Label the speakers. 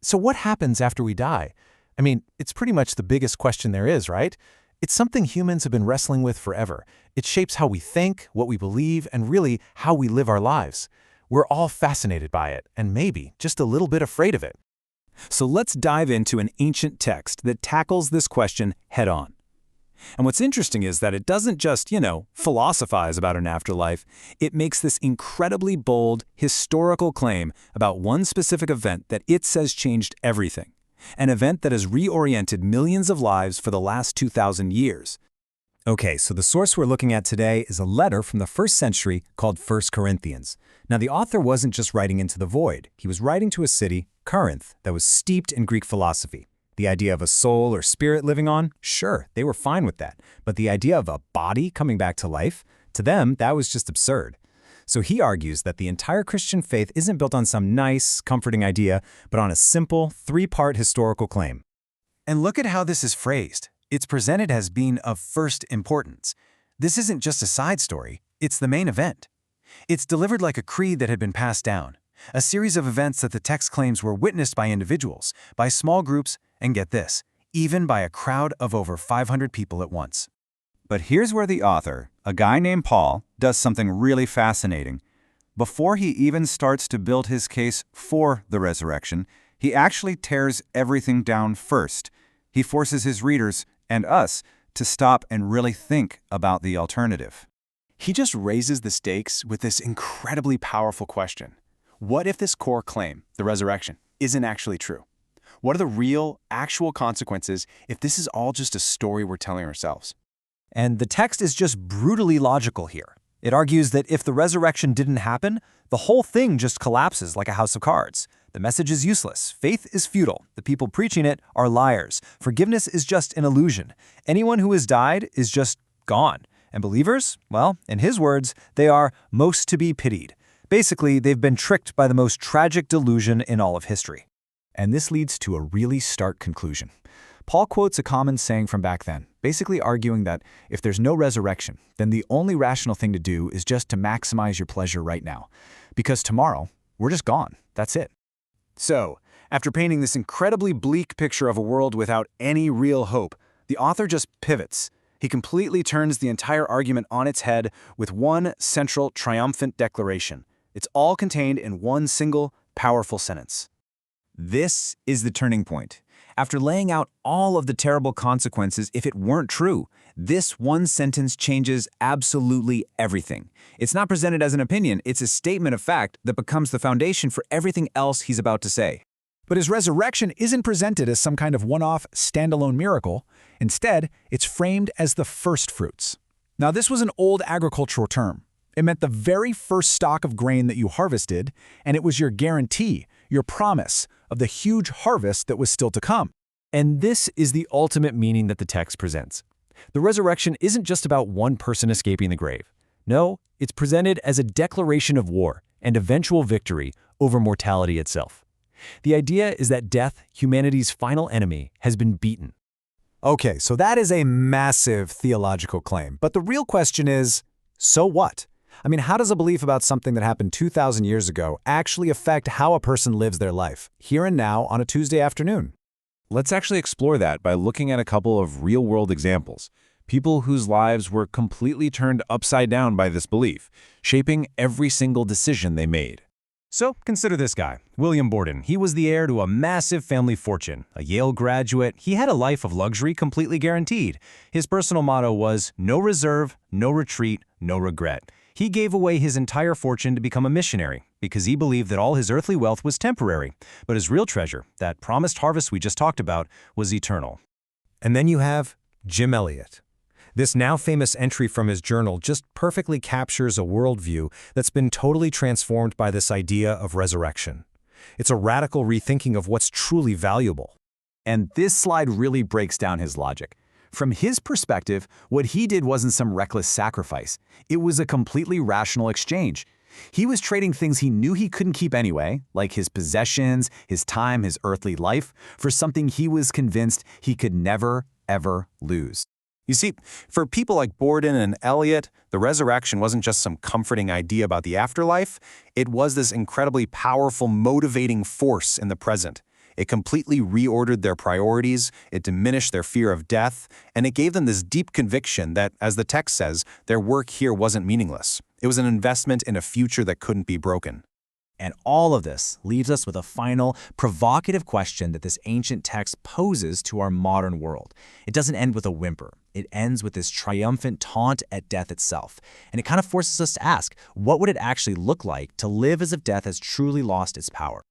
Speaker 1: So what happens after we die? I mean, it's pretty much the biggest question there is, right? It's something humans have been wrestling with forever. It shapes how we think, what we believe, and really how we live our lives. We're all fascinated by it, and maybe just a little bit afraid of it.
Speaker 2: So let's dive into an ancient text that tackles this question head-on. And what's interesting is that it doesn't just, philosophize about an afterlife. It makes this incredibly bold, historical claim about one specific event that it says changed everything. An event that has reoriented millions of lives for the last 2,000 years. Okay, so the source we're looking at today is a letter from the 1st century called 1 Corinthians. Now, the author wasn't just writing into the void. He was writing to a city, Corinth, that was steeped in Greek philosophy. The idea of a soul or spirit living on, sure, they were fine with that. But the idea of a body coming back to life, to them, that was just absurd. So he argues that the entire Christian faith isn't built on some nice, comforting idea, but on a simple, 3-part historical claim.
Speaker 3: And look at how this is phrased. It's presented as being of first importance. This isn't just a side story, it's the main event. It's delivered like a creed that had been passed down, a series of events that the text claims were witnessed by individuals, by small groups, and get this, even by a crowd of over 500 people at once.
Speaker 4: But here's where the author, a guy named Paul, does something really fascinating. Before he even starts to build his case for the resurrection, he actually tears everything down first. He forces his readers, and us, to stop and really think about the alternative.
Speaker 3: He just raises the stakes with this incredibly powerful question. What if this core claim, the resurrection, isn't actually true? What are the real, actual consequences if this is all just a story we're telling ourselves?
Speaker 2: And the text is just brutally logical here. It argues that if the resurrection didn't happen, the whole thing just collapses like a house of cards. The message is useless. Faith is futile. The people preaching it are liars. Forgiveness is just an illusion. Anyone who has died is just gone. And believers, well, in his words, they are most to be pitied. Basically, they've been tricked by the most tragic delusion in all of history. And this leads to a really stark conclusion. Paul quotes a common saying from back then, basically arguing that if there's no resurrection, then the only rational thing to do is just to maximize your pleasure right now. Because tomorrow, we're just gone. That's it.
Speaker 3: So, after painting this incredibly bleak picture of a world without any real hope, the author just pivots. He completely turns the entire argument on its head with one central, triumphant declaration. It's all contained in one single, powerful sentence.
Speaker 2: This is the turning point. After laying out all of the terrible consequences if it weren't true, this one sentence changes absolutely everything. It's not presented as an opinion, it's a statement of fact that becomes the foundation for everything else he's about to say. But his resurrection isn't presented as some kind of one-off, standalone miracle. Instead, it's framed as the first fruits. Now, this was an old agricultural term. It meant the very first stalk of grain that you harvested, and it was your guarantee, your promise, of the huge harvest that was still to come.
Speaker 1: And this is the ultimate meaning that the text presents. The resurrection isn't just about one person escaping the grave. No, it's presented as a declaration of war and eventual victory over mortality itself. The idea is that death, humanity's final enemy, has been beaten.
Speaker 2: Okay, so that is a massive theological claim. But the real question is, so what? I mean, how does a belief about something that happened 2,000 years ago actually affect how a person lives their life, here and now on a Tuesday afternoon?
Speaker 5: Let's actually explore that by looking at a couple of real-world examples. People whose lives were completely turned upside down by this belief, shaping every single decision they made.
Speaker 2: So consider this guy, William Borden. He was the heir to a massive family fortune, a Yale graduate. He had a life of luxury completely guaranteed. His personal motto was, no reserve, no retreat, no regret. He gave away his entire fortune to become a missionary because he believed that all his earthly wealth was temporary, but his real treasure, that promised harvest we just talked about, was eternal.
Speaker 1: And then you have Jim Elliot. This now famous entry from his journal just perfectly captures a worldview that's been totally transformed by this idea of resurrection. It's a radical rethinking of what's truly valuable.
Speaker 3: And this slide really breaks down his logic. From his perspective, what he did wasn't some reckless sacrifice. It was a completely rational exchange. He was trading things he knew he couldn't keep anyway, like his possessions, his time, his earthly life, for something he was convinced he could never, ever lose. You see, for people like Borden and Elliot, the resurrection wasn't just some comforting idea about the afterlife. It was this incredibly powerful, motivating force in the present.
Speaker 1: It completely reordered their priorities, it diminished their fear of death, and it gave them this deep conviction that, as the text says, their work here wasn't meaningless. It was an investment in a future that couldn't be broken.
Speaker 3: And all of this leaves us with a final, provocative question that this ancient text poses to our modern world. It doesn't end with a whimper. It ends with this triumphant taunt at death itself. And it kind of forces us to ask, what would it actually look like to live as if death has truly lost its power?